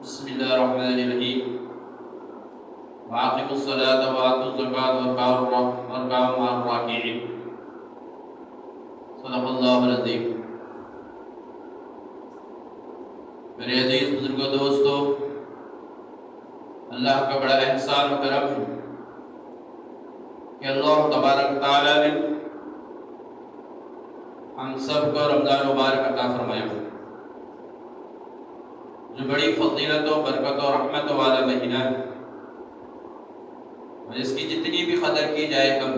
بسم اللہ الرحمن الرحیم وَأَقِيمُوا الصَّلَاةَ وَآتُوا الزَّكَاةَ وَارْكَعُوا مَعَ الرَّاكِعِينَ صدق اللہ العظیم۔ میرے عزیز بزرگوں دوستو، اللہ کا بڑا احسان و کرم ہے کہ اللہ تبارک تعالیٰ نے ہم سب کو رمضان مبارک عطا فرمایا، جو بڑی فضیلت و برکت و رحمت والا مہینہ ہے، اور اس کی جتنی بھی قدر کی جائے کم۔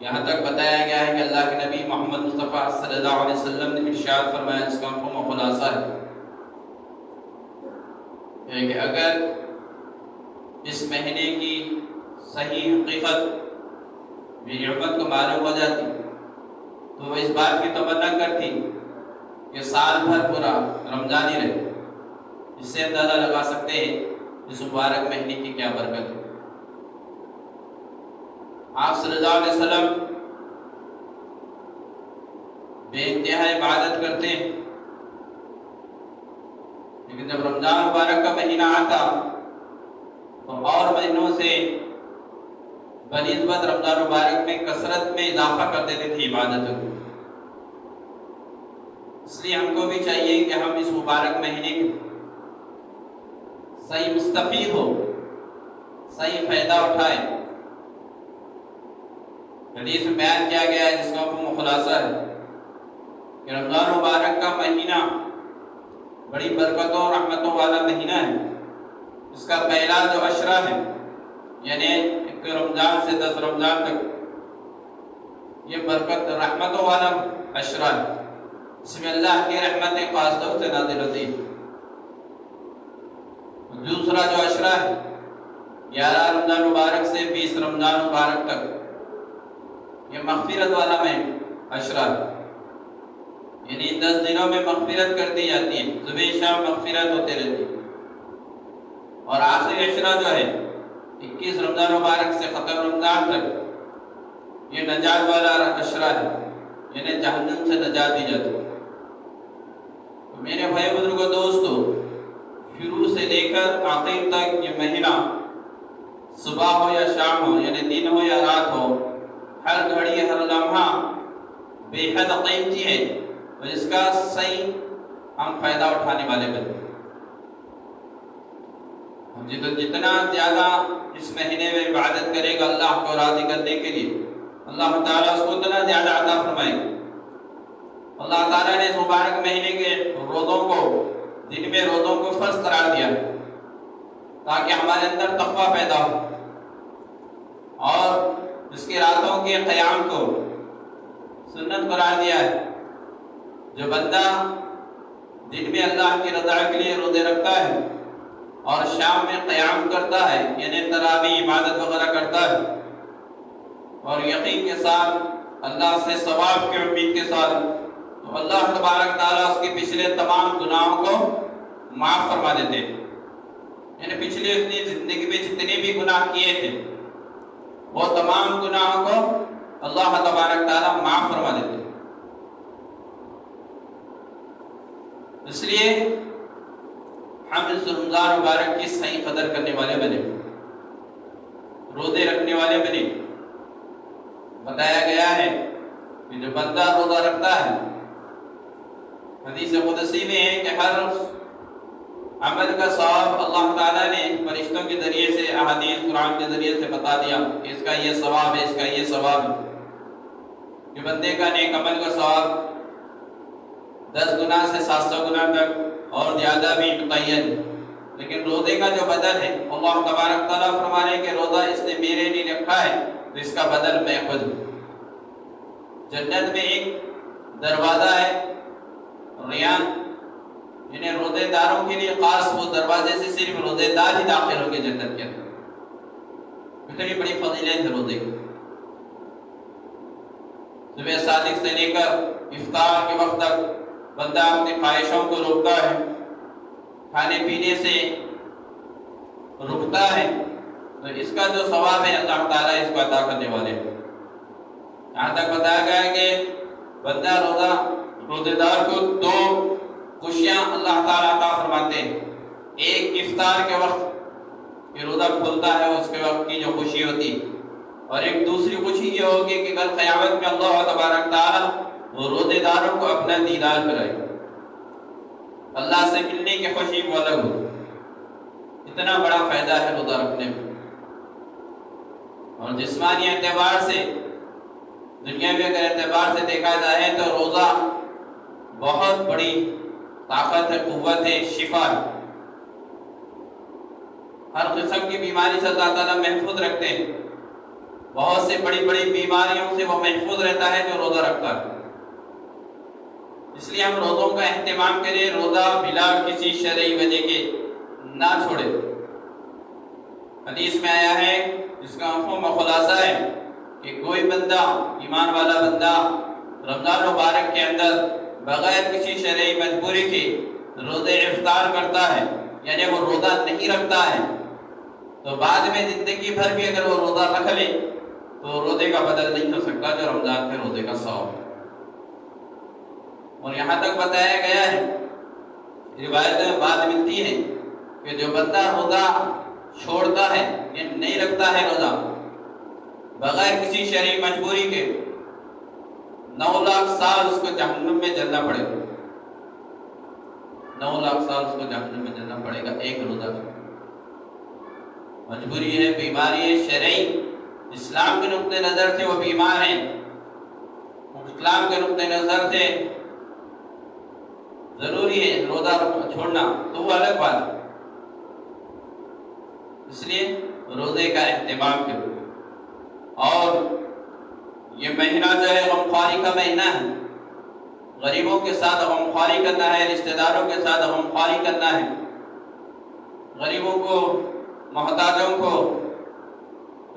یہاں تک بتایا گیا ہے کہ اللہ کے نبی محمد مصطفیٰ صلی اللہ علیہ وسلم نے ارشاد فرمایا، اس کا مفہوم و خلاصہ ہے کہ اگر اس مہینے کی صحیح حقیقت میری امت کو معلوم ہو جاتی تو وہ اس بات کی تمنا کرتی کہ سال بھر پورا رمضان ہی رہے۔ اس سے اندازہ لگا سکتے ہیں اس مبارک مہینے کی کیا برکت ہے۔ آپ صلی اللہ علیہ وسلم بے انتہا عبادت کرتے ہیں، لیکن جب رمضان مبارک کا مہینہ آتا تو اور مہینوں سے بنسبت رمضان مبارک میں کثرت میں اضافہ کر دیتے تھے عبادت کو۔ اس لیے ہم کو بھی چاہیے کہ ہم اس مبارک مہینے کے صحیح مستفید ہو، صحیح فائدہ اٹھائیں۔ حدیث میں بیان کیا گیا ہے، جس کا مفہوم خلاصہ ہے کہ رمضان مبارک کا مہینہ بڑی برکتوں اور رحمتوں والا مہینہ ہے۔ اس کا پہلا جو عشرہ ہے، یعنی ایک رمضان سے 10 رمضان تک، یہ برکت رحمتوں والا عشرہ ہے۔ اس میں اللہ کی رحمتیں خاص طور سے نازل ہوتی ہیں۔ دوسرا جو عشرہ ہے، 11 رمضان مبارک سے 20 رمضان مبارک تک، یہ مغفرت والا میں عشرہ ہے، یعنی 10 دنوں میں مغفرت کر دی جاتی ہے، صبح شام مغفرت ہوتے رہتی ہے۔ اور آخری عشرہ جو ہے 21 رمضان مبارک سے ختم رمضان تک، یہ نجات والا عشرہ ہے، یعنی جہنم سے نجات دی جاتی ہے۔ تو میرے بھائی بزرگوں دوستو، شروع سے لے کر آخر تک یہ مہینہ، صبح ہو یا شام ہو، یعنی دن ہو یا رات ہو، ہر گھڑی ہر لمحہ بے حد قیمتی ہے، اور اس کا صحیح ہم فائدہ اٹھانے والے بنیں۔ ہم جتنا زیادہ اس مہینے میں عبادت کرے گا اللہ کو راضی کرنے کے لیے، اللہ تعالیٰ اس کو اتنا زیادہ عطا فرمائے گا۔ اللہ تعالیٰ نے اس مبارک مہینے کے روزوں کو، دن میں روزوں کو فرض قرار دیا تاکہ ہمارے اندر تقویٰ پیدا ہو، اور اس کے راتوں کے قیام کو سنت قرار دیا ہے۔ جو بندہ دن میں اللہ کی رضا کے لیے روزے رکھتا ہے اور شام میں قیام کرتا ہے، یعنی تراویح عبادت وغیرہ کرتا ہے، اور یقین کے ساتھ اللہ سے ثواب کی امید کے ساتھ، تو اللہ تبارک تعالیٰ اس کے پچھلے تمام گناہوں کو معاف فرما دیتے ہیں۔ یعنی پچھلے اپنی زندگی میں جتنے بھی گناہ کیے تھے، وہ تمام گناہوں کو اللہ تبارک تعالیٰ معاف فرما دیتے ہیں۔ اس لیے ہم اس رمضان مبارک کی صحیح قدر کرنے والے بنے، روزے رکھنے والے بنے۔ بتایا گیا ہے کہ جو بندہ روزہ رکھتا ہے، حدیث قدسی میں ہے کہ ہر عمل کا ثواب اللہ تعالیٰ نے فرشتوں کے ذریعے سے، احادیث قرآن کے ذریعے سے بتا دیا کہ اس کا یہ ثواب ہے، اس کا یہ ثواب ہے۔ کہ بندے کا نیک عمل کا ثواب 10 گنا سے 700 گنا تک اور زیادہ بھی متعین، لیکن روزے کا جو بدل ہے، اللہ تبارک تعالیٰ فرما رہے ہیں کہ روزہ اس نے میرے لیے رکھا ہے تو اس کا بدل میں خود ہوں۔ جنت میں ایک دروازہ ہے ریان، یعنی روزے داروں کے لیے خاص، وہ دروازے سے صرف روزے دار ہی داخل ہوں گے جنت کے اندر۔ اتنی بڑی فضیلت ہے روزے کی۔ صبح صادق سے لے کر افطار کے وقت تک بندہ اپنی خواہشوں کو روکتا ہے، کھانے پینے سے رکتا ہے، تو اس کا جو ثواب ہے اللہ تعالیٰ اس کو عطا کرنے والے ہیں۔ یہاں تک بتایا گیا ہے کہ بندہ روزہ روزے دار کو 2 خوشیاں اللہ تعالیٰ عطا فرماتے ہیں۔ ایک افطار کے وقت کہ روزہ کھلتا ہے اس کے وقت کی جو خوشی ہوتی ہے، اور ایک دوسری خوشی یہ ہوگی کہ کل قیامت میں اللہ تبارک تعالیٰ وہ روزے داروں کو اپنا دیدار کرائے، اللہ سے ملنے کی خوشی وہ الگ ہو۔ اتنا بڑا فائدہ ہے روزہ رکھنے میں۔ اور جسمانی اعتبار سے، دنیاوی اگر اعتبار سے دیکھا جائے تو روزہ بہت بڑی طاقت ہے، قوت ہے، شفا ہے۔ ہر قسم کی بیماری سے اللہ تعالیٰ محفوظ رکھتے ہیں۔ بہت سے بڑی بڑی بیماریوں سے وہ محفوظ رہتا ہے جو روزہ رکھتا ہے۔ اس لیے ہم روزوں کا اہتمام کریں، روزہ بلا کسی شرعی وجہ کے نہ چھوڑے۔ حدیث میں آیا ہے، جس کا مفہوم و خلاصہ ہے کہ کوئی بندہ، ایمان والا بندہ، رمضان مبارک کے اندر بغیر کسی شرعی مجبوری کے روزے افطار کرتا ہے، یعنی وہ روزہ نہیں رکھتا ہے، تو بعد میں زندگی بھر بھی اگر وہ روزہ رکھ لے تو روزے کا بدل نہیں ہو سکتا جو رمضان کے روزے کا ثواب ہے۔ اور یہاں تک بتایا گیا ہے، روایت میں بات ملتی ہے کہ جو بندہ روزہ چھوڑتا ہے، یعنی نہیں رکھتا ہے روزہ بغیر کسی شرعی مجبوری کے، 9 لاکھ سال اس کو جہنم میں جلنا پڑے گا۔ 9 لاکھ سال اس کو جہنم میں جلنا پڑے گا ایک روزہ کا۔ مجبوری ہے، بیماری ہے، شرعی اسلام کے نقطۂ نظر سے وہ بیمار ہیں، اسلام کے نقطۂ نظر سے ضروری ہے روزہ چھوڑنا، تو وہ الگ بات ہے۔ اس لیے روزے کا اہتمام کرو۔ اور یہ مہینہ جو ہے غمخواری کا مہینہ ہے، غریبوں کے ساتھ غمخواری کرنا ہے، رشتہ داروں کے ساتھ غمخواری کرنا ہے، غریبوں کو، محتاجوں کو،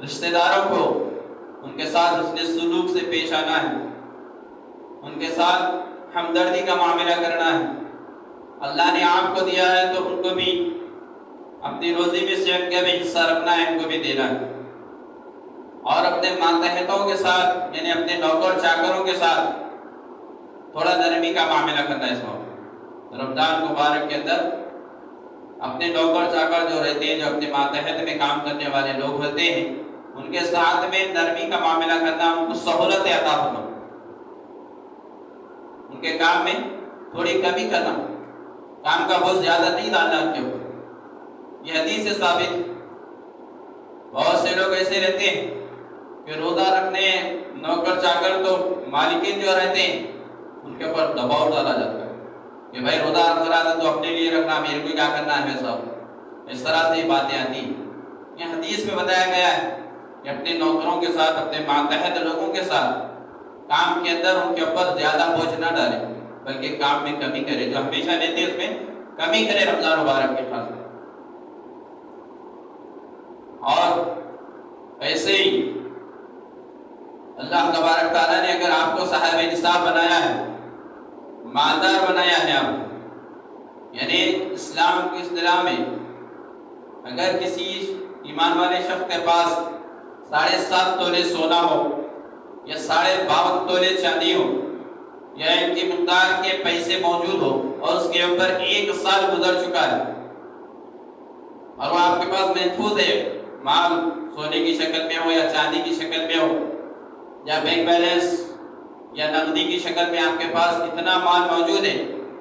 رشتہ داروں کو ان کے ساتھ حسن سلوک سے پیش آنا ہے، ان کے ساتھ ہمدردی کا معاملہ کرنا ہے۔ اللہ نے آپ کو دیا ہے تو ان کو بھی اپنی روزی میں سے ان کا بھی حصہ رکھنا ہے، ان کو بھی دینا ہے۔ اور اپنے ماتحتوں کے ساتھ، یعنی اپنے نوکر چاکروں کے ساتھ تھوڑا نرمی کا معاملہ کرنا ہے۔ اس وقت رمضان مبارک کے اندر اپنے نوکر چاکر جو رہتے ہیں، جو اپنے ماتحت میں کام کرنے والے لوگ ہوتے ہیں، ان کے ساتھ میں نرمی کا معاملہ کرنا، ان کو سہولت عطا ہونا، ان کے کام میں تھوڑی کمی کرنا، کام کا بوجھ زیادہ نہیں ڈالنا ان کے اوپر۔ یہ حدیث سے ثابت ہے۔ بہت سے لوگ ایسے رہتے ہیں کہ روزہ رکھنے نوکر چاکر تو مالکین جو رہتے ہیں ان کے اوپر دباؤ ڈالا جاتا ہے کہ بھائی روزہ رکھ رہا تھا تو اپنے لیے رکھنا، میرے کو کیا کرنا ہے ویسا۔ اس طرح سے یہ باتیں آتی ہیں۔ یہ حدیث میں بتایا گیا ہے کہ اپنے نوکروں کے ساتھ، اپنے ماتحت لوگوں کے ساتھ کام کے اندر ان کے اوپر زیادہ بوجھ نہ ڈالے، بلکہ کام میں کمی کرے، جو ہمیشہ لیتے اس میں کمی کرے رمضان مبارک کے خاص۔ اور ایسے ہی اللہ تبارک تعالیٰ نے اگر آپ کو صاحب نصاب بنایا ہے، مالدار بنایا ہے آپ، یعنی اسلام کی اصطلاح میں اگر کسی ایمان والے شخص کے پاس 7.5 تولے سونا ہو یا 52.5 تولے چاندی ہو، یا ان کی مقدار کے پیسے موجود ہو، اور اس کے اوپر 1 سال گزر چکا ہے، اور وہ آپ کے پاس محفوظ ہے، مال سونے کی شکل میں ہو یا چاندی کی شکل میں ہو یا بینک بیلنس یا نقدی کی شکل میں آپ کے پاس اتنا مال موجود ہے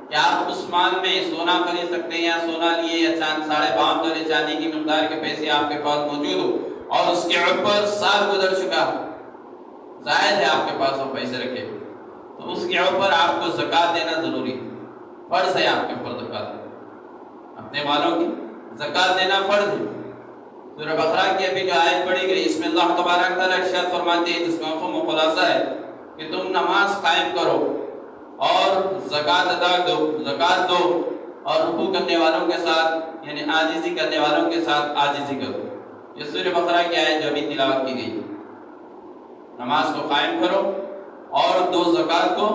کہ آپ اس مال میں سونا خرید سکتے ہیں، یا سونا لیے، یا 52.5 تولے چاندی کی مقدار کے پیسے آپ کے پاس موجود ہو، اور اس کے اوپر سال گزر چکا، زائد ہے آپ کے پاس وہ پیسے رکھے، تو اس کے اوپر آپ کو زکوٰۃ دینا ضروری ہے، فرض ہے آپ کے اوپر زکوٰۃ دینا، اپنے مالوں کی زکوٰۃ دینا فرض ہے۔ سورہ بقرہ کی ابھی جو آیت پڑھی گئی، اس میں اللہ تبارک تعالیٰ ارشاد فرماتے ہیں، جس کا مفہوم و خلاصہ ہے کہ تم نماز قائم کرو اور زکوٰۃ ادا دو، زکوٰۃ دو، اور رکوع کرنے والوں کے ساتھ، یعنی عاجزی کرنے والوں کے ساتھ عاجزی کرو۔ یہ سورہ بقرہ کی آیت جو ابھی تلاوت کی گئی، نماز کو قائم کرو اور دو زکوٰۃ کو،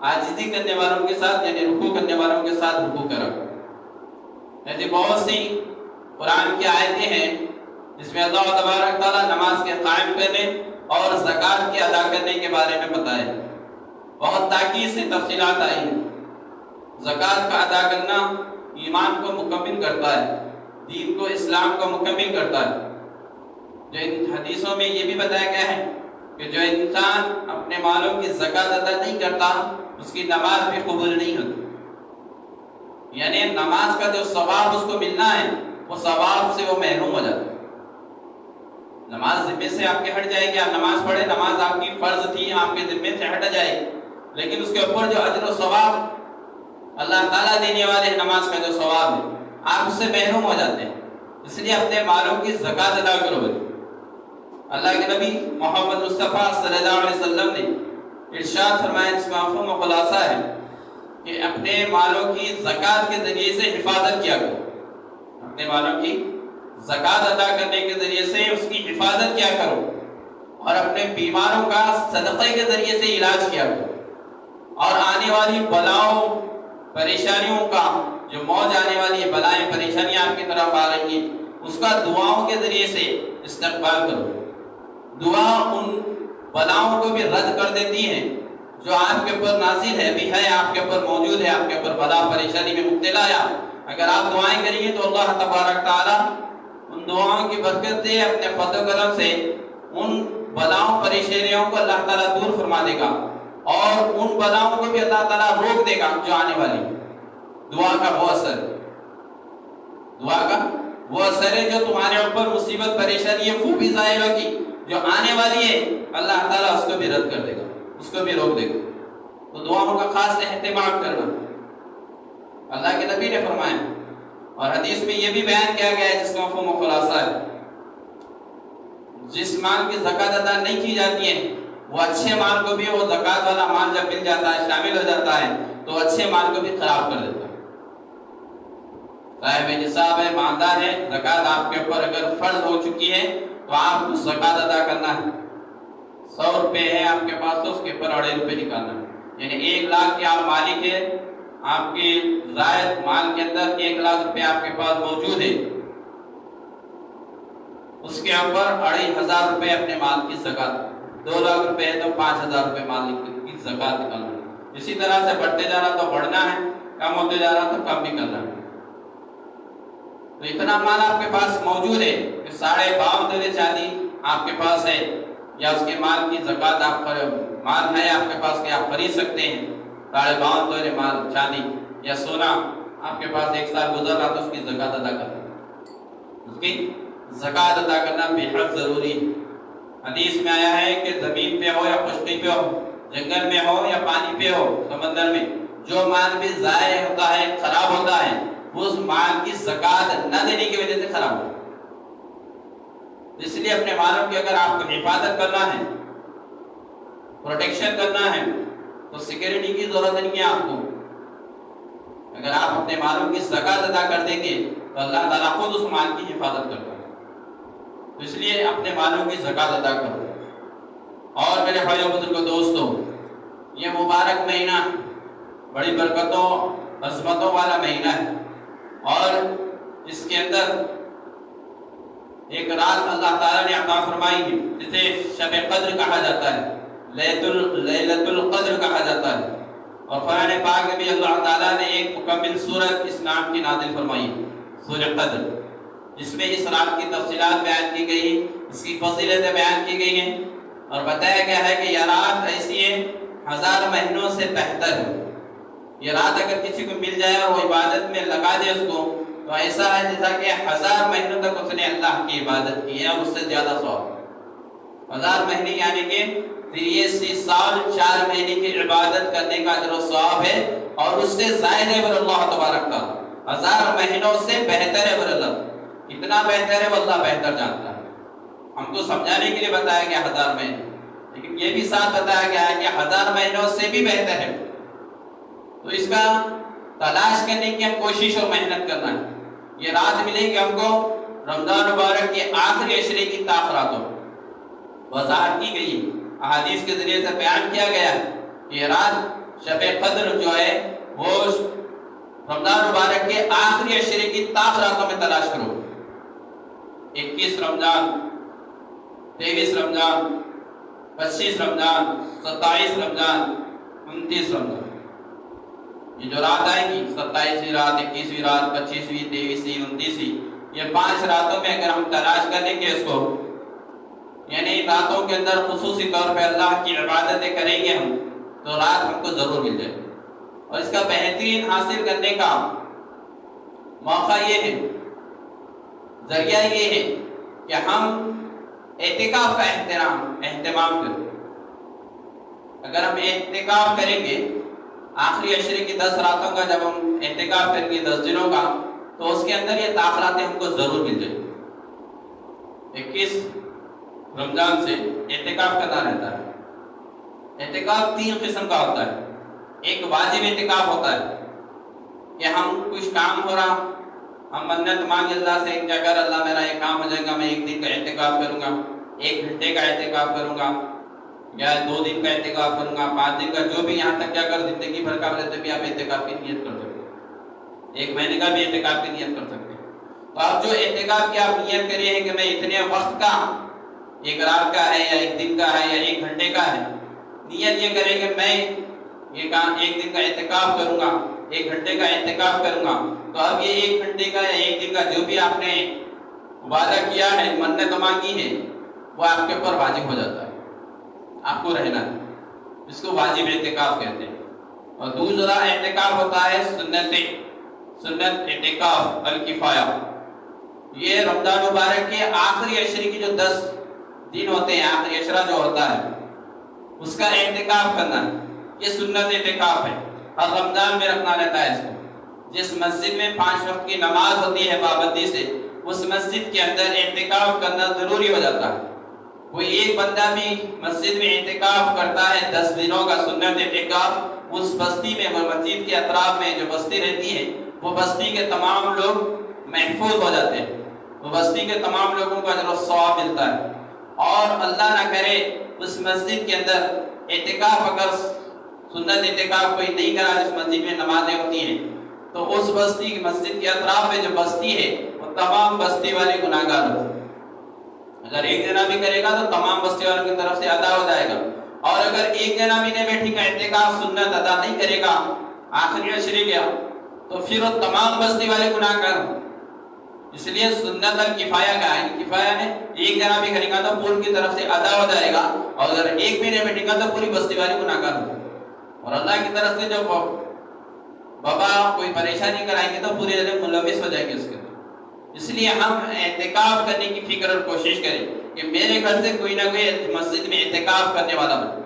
عاجزی کرنے والوں کے ساتھ، یعنی رکوع کرنے والوں کے ساتھ رکوع کرو۔ ایسی بہت سی قرآن کی آیتیں ہیں جس میں اللہ تبارک تعالیٰ نماز کے قائم کرنے اور زکوٰۃ کے ادا کرنے کے بارے میں بتائے، بہت تاکید سے تفصیلات آئی ہیں۔ زکوٰۃ کا ادا کرنا ایمان کو مکمل کرتا ہے، دین کو، اسلام کو مکمل کرتا ہے۔ جو ان حدیثوں میں یہ بھی بتایا گیا ہے کہ جو انسان اپنے مالوں کی زکوٰۃ ادا نہیں کرتا اس کی نماز بھی قبول نہیں ہوتی، یعنی نماز کا جو ثواب اس کو ملنا ہے وہ ثواب سے وہ محروم ہو جاتا ہے۔ نماز ذمے سے آپ کے ہٹ جائے گی، آپ نماز پڑھے، نماز آپ کی فرض تھی، آپ کے ذمے سے ہٹ جائے گی، لیکن اس کے اوپر جو اجر و ثواب اللہ تعالیٰ دینے والے نماز کا جو ثواب ہے آپ اس سے محروم ہو جاتے ہیں۔ اس لیے اپنے مالوں کی زکوٰۃ ادا کرو۔ اللہ کے نبی محمد مصطفیٰ صلی اللہ علیہ وسلم نے ارشاد فرمایا، اس کا مفہوم و خلاصہ ہے کہ اپنے مالوں کی زکوٰۃ کے ذریعے سے حفاظت کیا کرو، اپنے مالوں کی زکوٰۃ ادا کرنے کے ذریعے سے اس کی حفاظت کیا کرو، اور اپنے بیماروں کا صدقے کے ذریعے سے علاج کیا کرو، اور آنے والی بلاؤں پریشانیوں کا، جو موج آنے والی ہے، بلائیں پریشانیاں آپ کی طرف آ رہی ہیں، اس کا دعاؤں کے ذریعے سے استقبال کرو۔ دعا ان بلاؤں کو بھی رد کر دیتی ہے جو آپ کے اوپر نازل ہے، ابھی ہے، آپ کے اوپر موجود ہے، آپ کے اوپر بلا پریشانی میں مبتلا ہے۔ اگر آپ دعائیں کریں گے تو اللہ تبارک تعالیٰ ان دعاؤں کی برکت سے، اپنے فضل و کرم سے ان بلاؤں پریشانیوں کو اللہ تعالیٰ دور فرما دے گا، اور ان بلاؤں کو بھی اللہ تعالیٰ روک دے گا جو آنے والی۔ دعا کا وہ اثر، دعا کا وہ اثر ہے جو تمہارے اوپر مصیبت پریشانی ہے وہ بھی ظاہر ہوگی، جو آنے والی ہے اللہ تعالیٰ اس کو بھی رد کر دے گا، اس کو بھی روک دے گا۔ تو دعاؤں کا خاص اہتمام کرنا اللہ کے نبی نے فرمایا، اور حدیث میں یہ بھی بیان کیا گیا ہے جس کا مفہوم و خلاصہ ہے، جس مال کی زکوٰۃ ادا نہیں کی جاتی ہے وہ اچھے مال کو بھی، وہ زکوٰۃ والا مال جب مل جاتا ہے، شامل ہو جاتا ہے، تو اچھے مال کو بھی خراب کر دیتا ہے۔ صاحب نصاب ہے، مالدار ہے، زکوٰۃ آپ کے اوپر اگر فرض ہو چکی ہے تو آپ کو زکوٰۃ ادا کرنا ہے۔ 100 روپے ہے آپ کے پاس تو اس کے اوپر 2.5 روپے نکالنا ہے، یعنی 1 لاکھ کے آپ مالک ہے، آپ کے زائد مال کے اندر 1 لاکھ روپے آپ کے پاس موجود ہے، اس کے اوپر 2,500 روپے اپنے مال کی زکوٰۃ، 2 لاکھ روپے ہے تو 5,000 روپے مال کی زکوٰۃ نکالنا ہے۔ اسی طرح سے بڑھتے جا رہا تو بڑھنا ہے، کم ہوتے جا رہا تو کم بھی کرنا ہے۔ تو اتنا مال آپ کے پاس موجود ہے کہ 52.5 تولے چاندی آپ کے پاس ہے، یا اس کے مال کی زکوٰۃ آپ مال ہے آپ کے پاس کہ آپ خرید سکتے ہیں، 52.5 تولے مال چاندی یا سونا آپ کے پاس 1 سال گزر رہا تو اس کی زکوٰۃ ادا کرنا، اس کی زکوٰۃ ادا کرنا بے حد ضروری ہے۔ حدیث میں آیا ہے کہ زمین پہ ہو یا خشکی پہ ہو، جنگل میں ہو یا پانی پہ ہو، سمندر میں، جو مال بھی ضائع ہوتا ہے، خراب ہوتا ہے، اس مال کی زکوٰۃ نہ دینے کی وجہ سے خراب ہوتا ہے۔ اس لیے اپنے مالوں کی اگر آپ کو حفاظت کرنا ہے، پروٹیکشن کرنا ہے، تو سیکیورٹی کی ضرورت نہیں ہے آپ کو۔ اگر آپ اپنے مالوں کی زکوٰۃ ادا کر دیں گے تو اللہ تعالیٰ خود اس مال کی حفاظت کرتا ہے۔ تو اس لیے اپنے مالوں کی زکوٰۃ ادا کرو۔ اور میرے بھائیوں بزرگوں دوستوں، یہ مبارک مہینہ بڑی برکتوں عظمتوں والا مہینہ ہے، اور اس کے اندر ایک رات اللہ تعالیٰ نے عطا فرمائی ہے جسے شب قدر کہا جاتا ہے، لیلۃ القدر کہا جاتا ہے، اور قرآن پاک میں بھی اللہ تعالیٰ نے ایک مکمل سورت اس نام کی نازل فرمائی ہے، سورہ قدر، جس میں اس رات کی تفصیلات بیان کی گئی، اس کی فضیلتیں بیان کی گئی ہیں، اور بتایا گیا ہے کہ یہ رات ایسی ہے 1000 مہینوں سے بہتر ہے۔ یہ رات اگر کسی کو مل جائے اور وہ عبادت میں لگا دے اس کو، تو ایسا ہے جیسا کہ 1000 مہینوں تک اس نے اللہ کی عبادت کی ہے، اور اس سے زیادہ ثواب۔ 1000 مہینے یعنی کہ 83 سال 4 مہینے کی عبادت کرنے کا اجر و ثواب ہے، اور اس سے زائد ہے بر اللہ تبارک تعالیٰ، 1000 مہینوں سے بہتر ہے بر اللہ۔ اتنا بہتر ہے وہ اللہ بہتر جانتا ہے۔ ہم کو سمجھانے کے لیے بتایا گیا 1000 مہینے، لیکن یہ بھی ساتھ بتایا گیا ہے کہ 1000 مہینوں سے بھی بہتر ہے۔ تو اس کا تلاش کرنے کی ہم کوشش اور محنت کرنا ہے۔ یہ رات ملے گی ہم کو رمضان مبارک کے آخری عشرے کی تاخراتوں وضاحت کی گئی، احادیث کے ذریعے سے بیان کیا گیا ہے کہ یہ رات شب قدر جو ہے وہ رمضان مبارک کے آخری عشرے کی تاخراتوں میں تلاش کرو۔ 21 رمضان، 23 رمضان، 25 رمضان، 27 رمضان، 29 رمضان، یہ جو رات آئے گی 27ویں رات، 21ویں رات، 25ویں، 23ویں، 29ویں، یہ 5 راتوں میں اگر ہم تلاش کر لیں گے اس کو، یعنی راتوں کے اندر خصوصی طور پہ اللہ کی عبادتیں کریں گے ہم، تو رات ہم کو ضرور مل جائے. اور اس کا بہترین حاصل کرنے کا موقع یہ ہے، ذریعہ یہ ہے کہ ہم اعتکاف کا اہتمام کریں. اگر ہم اعتکاف کریں گے آخری عشرے کی 10 راتوں کا، جب ہم اعتکاف کریں گے 10 دنوں کا، تو اس کے اندر یہ تاخراتیں ہم کو ضرور مل جائیں. 21 رمضان سے اعتکاف کرنا رہتا ہے. اعتکاف 3 قسم کا ہوتا ہے. ایک واجب اعتکاف ہوتا ہے کہ ہم کچھ کام ہو رہا، ہم منت مانگ اللہ سے کہ اگر اللہ میرا یہ کام ہو جائے گا، میں 1 دن کا اعتکاف کروں گا، 1 گھنٹے کا اعتکاف کروں گا، یا 2 دن کا اعتکاف کروں گا، 5 دن کا، جو بھی، یہاں تک کہ اگر زندگی بھر کا رہتے بھی آپ اعتکاف کی نیت کر سکتے ہیں، 1 مہینے کا بھی اعتکاف کی نیت کر سکتے ہیں. تو آپ جو اعتکاف کی آپ نیت کریے ہیں کہ میں اتنے وقت کا، 1 رات کا ہے یا 1 دن کا ہے یا 1 گھنٹے کا ہے، نیت یہ کریں کہ میں یہ کام 1 دن کا اعتکاف کروں گا، 1 گھنٹے کا اعتکاف کروں گا. تو اب یہ 1 گھنٹے کا یا 1 دن کا جو بھی آپ نے وعدہ کیا ہے، منت مانگی ہے، وہ آپ کے اوپر واجب ہو جاتا ہے، آپ کو رہنا ہے. اس کو واجب اعتکاف کہتے ہیں. اور دوسرا اعتکاف ہوتا ہے سنت اعتکاف الکفایہ. یہ رمضان مبارک کے آخری عشرے کی جو 10 دن ہوتے ہیں، آخری عشرہ جو ہوتا ہے، اس کا اعتکاف کرنا، یہ سنت اعتکاف ہے. اور رمضان میں رکھنا رہتا ہے اس کو. جس مسجد میں 5 وقت کی نماز ہوتی ہے پابندی سے، اس مسجد کے اندر اعتکاف کرنا ضروری ہو جاتا ہے. کوئی ایک بندہ بھی مسجد میں اعتکاف کرتا ہے 10 دنوں کا سنت اعتکاف، اس بستی میں، وہ مسجد کے اطراف میں جو بستی رہتی ہے، وہ بستی کے تمام لوگ محفوظ ہو جاتے ہیں. وہ بستی کے تمام لوگوں کو اجر و ثواب ملتا ہے. اور اللہ نہ کرے اس مسجد کے اندر اعتکاف، اگر سنت اعتکاف کوئی نہیں کرا، جس مسجد میں نمازیں ہوتی ہیں، تو اس بستی کی، مسجد کے اطراف میں جو بستی ہے، وہ تمام بستی والے گناہگار ہوتے ہیں. اگر ایک جنا بھی کرے گا تو تمام بستی والوں کی طرف سے ادا ہو جائے گا. اور اگر ایک جنا بھی نہیں بیٹھی کا اعتکاف سنت ادا نہیں کرے گا آخری عشرے گیا، تو پھر وہ تمام بستی والے گناہگار ہوں. اس لیے سنت الکفایہ کا ہے. کفایہ میں ایک جنا بھی کرے گا تو پوری کی طرف سے ادا ہو جائے گا، اور اگر ایک بھی نہیں بیٹھے گا تو پوری بستی والے گناہگار ہوں. اور اللہ کی طرف سے جو بابا کوئی پریشانی کرائیں گے تو پورے جگہ ملوث ہو جائیں گے اس کے. اس لیے ہم اعتکاف کرنے کی فکر اور کوشش کریں کہ میرے گھر سے کوئی نہ کوئی مسجد میں اعتکاف کرنے والا بنے.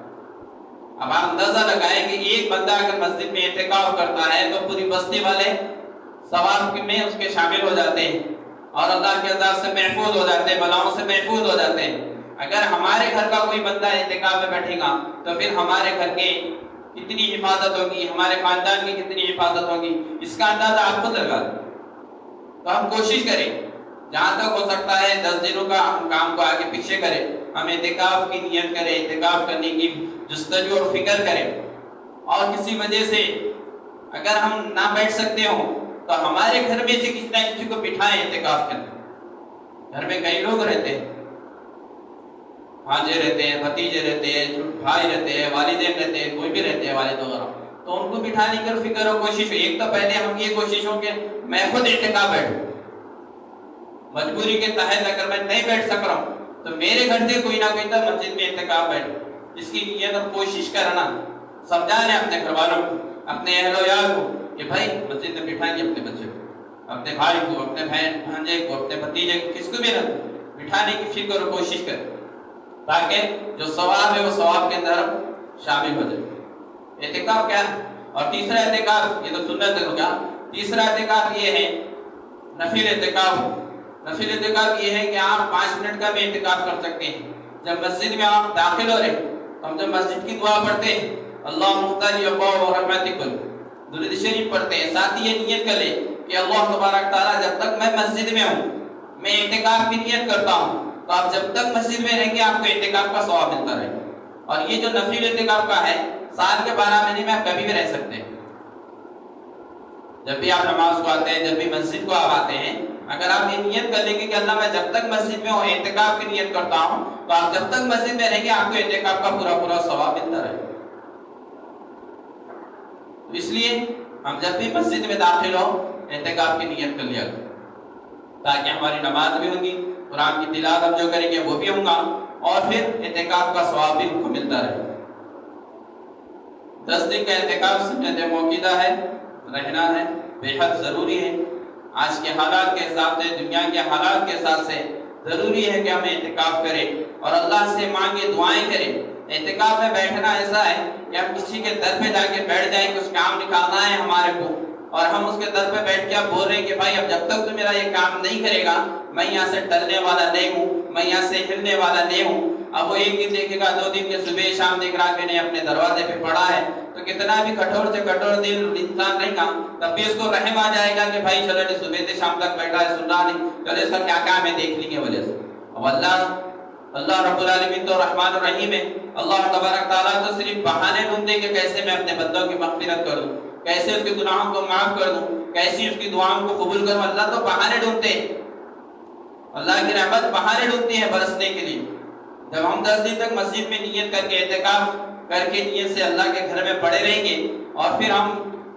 اب آپ اندازہ لگائیں کہ ایک بندہ اگر مسجد میں اعتکاف کرتا ہے تو پوری بستی والے ثواب میں اس کے شامل ہو جاتے ہیں، اور اللہ کے عذاب سے محفوظ ہو جاتے ہیں، بلاؤں سے محفوظ ہو جاتے ہیں. اگر ہمارے گھر کا کوئی بندہ اعتکاف میں بیٹھے گا تو پھر ہمارے گھر کے کتنی حفاظت ہوگی، ہمارے خاندان کی کتنی حفاظت ہوگی، اس کا اندازہ آپ خود لگا دیں. تو ہم کوشش کریں جہاں تک ہو سکتا ہے 10 دنوں کا ہم کام کو آگے پیچھے کریں، ہم اعتکاف کی نیت کریں، اعتکاف کرنے کی جستجو اور فکر کریں. اور کسی وجہ سے اگر ہم نہ بیٹھ سکتے ہوں تو ہمارے گھر میں سے کسی نہ کسی کو بٹھائیں اعتکاف کرنے. گھر میں کئی لوگ رہتے ہیں، بھانجے رہتے ہیں، بھتیجے رہتے ہیں، بھائی رہتے ہیں، والدین رہتے ہیں، کوئی بھی رہتے ہیں والد وغیرہ، تو ان کو بٹھانے کی فکر اور کوشش ہو. ایک تو پہلے ہم یہ کوشش ہو کہ میں خود اعتکاف بیٹھوں. مجبوری کے تحت اگر میں نہیں بیٹھ سک رہا ہوں تو میرے گھر سے کوئی نہ کوئی تو مسجد میں اعتکاف بیٹھے. اس کی نیت اور کوشش کرنا، سمجھانے اپنے گھر والوں کو، اپنے اہل و عیال کو کہ بھائی مسجد میں بٹھائیں گے اپنے بچے کو، اپنے بھائی کو، اپنے بہن بھانجے کو، اپنے بھتیجے کو، کس کو بھی نہ بٹھانے کی فکر اور کوشش کریں تاکہ جو ثواب ہے وہ ثواب کے اندر شامل ہو جائے. اعتکاف کیا ہے؟ اور تیسرا اعتکاف، یہ تو سنت ہو گیا. تیسرا اعتکاف یہ ہے نفل اعتکاف. نفل اعتکاف یہ ہے کہ آپ 5 منٹ کا بھی اعتکاف کر سکتے ہیں. جب مسجد میں آپ داخل ہو رہے تو ہم جب مسجد کی دعا پڑھتے ہیں اللہ مفتاح ابواب رحمتک، درود شریف پڑھتے ہیں، ساتھ ہی یہ نیت کر لیں کہ اللہ تبارک تعالیٰ جب تک میں مسجد میں ہوں، میں اعتکاف کی نیت کرتا ہوں، تو آپ جب تک مسجد میں رہیں گے آپ کو اعتکاف کا ثواب ملتا رہے گا. اور یہ جو نفل اعتکاف کا ہے، سال کے 12 مہینے میں آپ کبھی بھی رہ سکتے ہیں. جب بھی آپ نماز کو آتے ہیں، جب بھی مسجد کو آپ آتے ہیں، اگر آپ یہ نیت کر لیں گے کہ اللہ میں جب تک مسجد میں ہوں اعتکاف کی نیت کرتا ہوں، تو آپ جب تک مسجد میں رہیں گے آپ کو اعتکاف کا پورا ثواب ملتا رہے گا. اس لیے ہم جب بھی مسجد میں داخل ہو اعتکاف کی نیت کر لیا تاکہ ہماری نماز بھی ہوگی، قرآن کی تلاوت ہم جو کریں گے وہ بھی ہوگا، اور پھر اعتکاف کا ثواب بھی ہم کو ملتا رہے۔ 10 دن کا اعتکاف سنت موقدہ ہے، رہنا ہے، بے حد ضروری ہے۔ آج کے حالات کے حساب سے، دنیا کے حالات کے حساب سے ضروری ہے کہ ہم اعتکاف کریں اور اللہ سے مانگے، دعائیں کریں۔ اعتکاف میں بیٹھنا ایسا ہے کہ ہم کسی کے در پہ جا کے بیٹھ جائیں، کچھ کام نکالنا ہے ہمارے کو، اور ہم اس کے در پہ بیٹھ کے بول رہے ہیں کہ بھائی اب جب تک تو میرا یہ کام نہیں کرے گا میں یہاں سے ٹلنے والا نہیں ہوں، میں یہاں سے ہلنے والا نہیں ہوں۔ اب وہ ایک دن دیکھے گا، 2 دن کے صبح شام دیکھ رہا کہ نہیں اپنے دروازے پہ پڑا ہے، تو کتنا بھی کٹھور سے کٹھور دل انسان رہے گا تب بھی اس کو رحم آ جائے گا کہ بھائی چلو نہیں، صبح سے شام تک بیٹھا ہے، سن رہا نہیں، چلو اس کا کیا کام ہے دیکھ لیں گے وجہ سے۔ اب اللہ رب العالمین تو رحمان الرحیم ہے۔ اللہ تبارک تعالیٰ تو صرف بہانے ڈھونڈتے کہ کیسے میں اپنے بندوں کی مغفرت کروں، کیسے اس کے گناہوں کو معاف کر دوں، کیسی اس کی دعاؤں کو قبول کروں۔ اللہ تو بہانے ڈھونڈتے ہیں، اللہ کی رحمت بہانے ڈھونڈتی ہے برسنے کے لیے۔ جب ہم 10 دن تک مسجد میں نیت کر کے، اعتکاف کر کے نیت سے اللہ کے گھر میں پڑے رہیں گے، اور پھر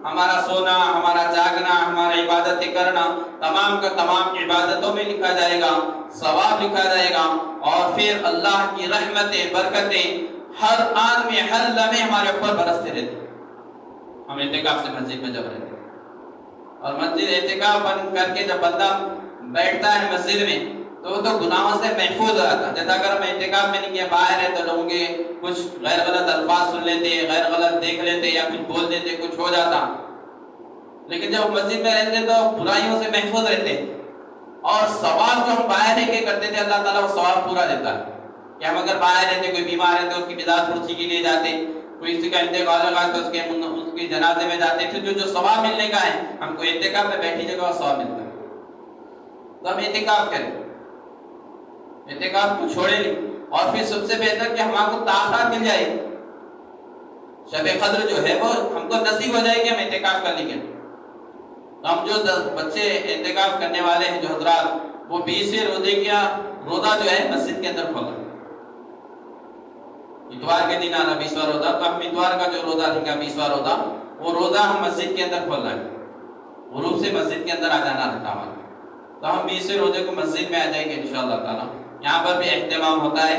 ہمارا سونا، ہمارا جاگنا، ہمارا عبادتیں کرنا تمام کا تمام عبادتوں میں لکھا جائے گا، ثواب لکھا جائے گا، اور پھر اللہ کی رحمتیں، برکتیں ہر آن میں، ہر لمحے ہمارے اوپر برستے رہتے۔ ہم اعتکاف سے مسجد میں جب رہتے، اور مسجد اعتکاف بند کر کے جب بندہ بیٹھتا ہے مسجد میں تو وہ تو گناہوں سے محفوظ ہو جاتا ہے۔ جیسا اگر ہم اعتکاف میں نہیں کیا، باہر ہے تو لوگوں کے کچھ غیر غلط الفاظ سن لیتے، غیر غلط دیکھ لیتے، یا کچھ بول دیتے، کچھ ہو جاتا۔ لیکن جب مسجد میں رہتے تو برائیوں سے محفوظ رہتے، اور ثواب جو ہم باہر رہ کے کرتے تھے اللہ تعالیٰ وہ ثواب پورا دیتا ہے۔ کہ ہم اگر باہر رہتے، کوئی بیمار ہے تو اس کی مداد پرسی کے لیے جاتے، کوئی کسی کا انتقال ہوگا تو اس کے جنازے میں جاتے، پھر جو ثواب ملنے کا ہے ہم کو اعتکاف میں بیٹھی جگہ ثواب ملتا ہے۔ تو ہم اعتکاف کریں، اعتکاف کو چھوڑے نہیں، اور پھر سب سے بہتر کہ ہمارے کو تاخیر مل جائے، شب قدر جو ہے وہ ہم کو نصیب ہو جائے کہ ہم اعتکاف کر لیں گے۔ تو ہم جو بچے اعتکاف کرنے والے ہیں، جو حضرات، وہ 20 روزے کا روزہ جو ہے مسجد کے اندر کھولا۔ اتوار کے دن آنا 20واں روزہ، تو ہم اتوار کا جو روزہ رہے گا 20واں روزہ، وہ روزہ ہم مسجد کے اندر کھولنا ہے، غروب سے مسجد کے اندر آ جانا رہتا ہمارا۔ تو ہم 20 روزے کو مسجد میں آ جائیں گے انشاءاللہ تعالیٰ۔ یہاں پر بھی اہتمام ہوتا ہے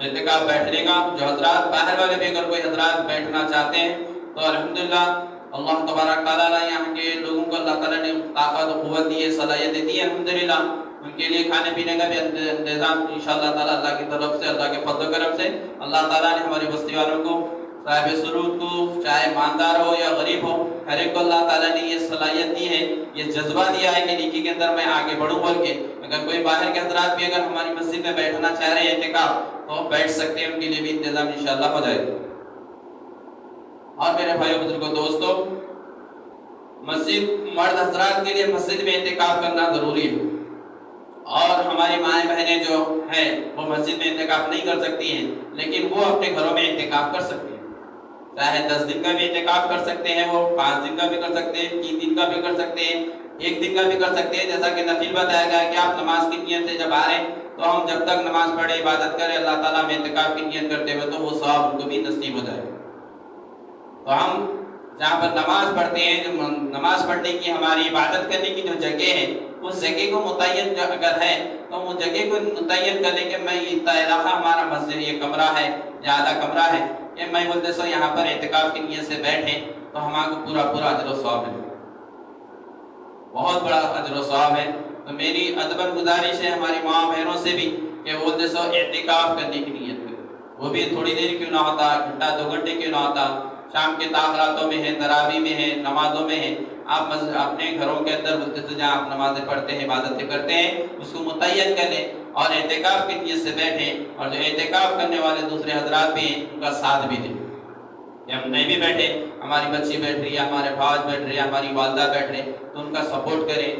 اعتکاف بیٹھنے کا۔ جو حضرات باہر والے بھی اگر کوئی حضرات بیٹھنا چاہتے ہیں تو الحمدللہ اللہ تبارک تعالیٰ نے یہاں کے لوگوں کو اللہ تعالیٰ نے طاقت و قوت دی ہے، صلاحیت دی ہے، الحمدللہ۔ ان کے لیے کھانے پینے کا بھی انتظام انشاءاللہ تعالیٰ اللہ کی طرف سے، اللہ کے فضل و کرم سے اللہ تعالیٰ نے ہماری بستی والوں کو، صاحب سرود کو، چاہے ماندار ہو یا غریب ہو، ہر ایک کو اللہ تعالیٰ نے یہ صلاحیت دی ہے، یہ جذبہ دیا ہے کہ نیکی کے اندر میں آگے بڑھوں بول کے۔ اگر کوئی باہر کے حضرات بھی اگر ہماری مسجد میں بیٹھنا چاہ رہے ہیں اعتکاف، تو بیٹھ سکتے ہیں، ان کے لیے بھی انتظام انشاءاللہ ہو جائے گا۔ اور میرے بھائیو بزرگوں دوستو، مسجد مرد حضرات کے لیے مسجد میں اعتکاف کرنا ضروری ہے، اور ہماری مائیں بہنیں جو ہیں وہ مسجد میں اعتکاف نہیں کر سکتی ہیں، لیکن وہ اپنے گھروں میں اعتکاف کر سکتی ہیں۔ چاہے 10 دن کا بھی اعتکاف کر سکتے ہیں، وہ 5 دن کا بھی کر سکتے ہیں، 3 دن کا بھی کر سکتے ہیں، 1 دن کا بھی کر سکتے ہیں۔ جیسا کہ نفل بتایا گیا کہ آپ نماز کی نیت سے جب آ رہے ہیں تو ہم جب تک نماز پڑھے، عبادت کریں، اللہ تعالیٰ میں اعتکاف کی نیت کرتے ہوئے تو وہ ثواب ان کو بھی نصیب ہو جائے۔ تو ہم جہاں پر نماز پڑھتے ہیں، جو نماز پڑھنے کی، ہماری عبادت کرنے کی جو جگہ ہے، اس جگہ کو متعین اگر ہے تو وہ جگہ کو متعین کر لیں کہ میں یہ علاقہ ہمارا مسجد، یہ کمرہ ہے یا آدھا کمرہ ہے، کہ میں بولتے سو یہاں پر اعتکاف کی نیت سے بیٹھیں تو ہمارے کو پورا اجر و ثواب ہے، بہت بڑا اجر و ثواب ہے۔ تو میری ادباً گزارش ہے ہماری ماں بہنوں سے بھی کہ بولتے سو اعتکاف کرنے کی نیت کریں، وہ بھی تھوڑی دیر کیوں نہ ہوتا، گھنٹہ 2 گھنٹے کیوں نہ ہوتا، شام کے تاخراتوں میں ہے، تراویح میں ہے، نمازوں میں ہے، آپ اپنے گھروں کے اندر جہاں آپ نمازیں پڑھتے ہیں، عبادتیں کرتے ہیں، اس کو متعین کر لیں اور اعتکاف کی نیت سے بیٹھیں، اور جو اعتکاف کرنے والے دوسرے حضرات بھی ہیں ان کا ساتھ بھی دیں کہ ہم نہیں بھی بیٹھے، ہماری بچی بیٹھ رہی ہے، ہمارے بھائی بیٹھ رہے ہیں، ہماری والدہ بیٹھ رہے ہیں، تو ان کا سپورٹ کریں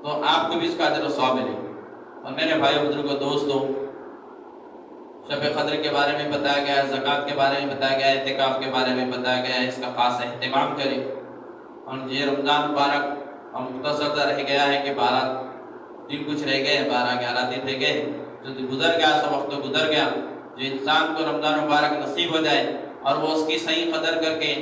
تو آپ کو بھی اس کا اجر و ثواب ملے۔ اور میرے بھائیو بزرگوں دوستوں، شب قدر کے بارے میں بتایا گیا ہے، زکوٰۃ کے بارے میں بتایا گیا ہے، اعتکاف کے بارے میں بتایا گیا ہے، اس کا خاص اہتمام کریں۔ اور یہ رمضان مبارک اور مختصر سا رہ گیا ہے کہ 12 دن کچھ رہ گئے، 12-11 دن رہ گئے، جو گزر گیا سو وقت تو گزر گیا۔ جو انسان کو رمضان مبارک نصیب ہو جائے اور وہ اس کی صحیح قدر کر کے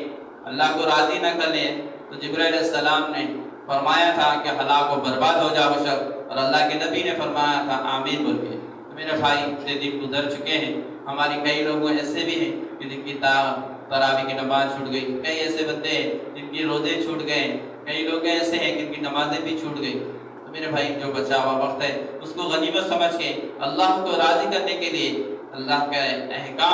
اللہ کو راضی نہ کر لیں تو جبرائیل علیہ السلام نے فرمایا تھا کہ ہلاک و برباد ہو جاؤ شخص، اور اللہ کے نبی نے فرمایا تھا آمین بول کے۔ تو میرے بھائی سے دن گزر چکے ہیں، ہماری کئی لوگ ایسے بھی ہیں کہ جن کی تراویح کی نماز چھوٹ گئی، کئی ایسے بندے ہیں جن کی روزے چھوٹ گئے، کئی لوگ ایسے ہیں جن کی نمازیں بھی چھوٹ گئی۔ تو میرے بھائی جو بچا ہوا وقت ہے اس کو غنیمت سمجھ کے اللہ کو راضی کرنے کے لیے اللہ کے احکام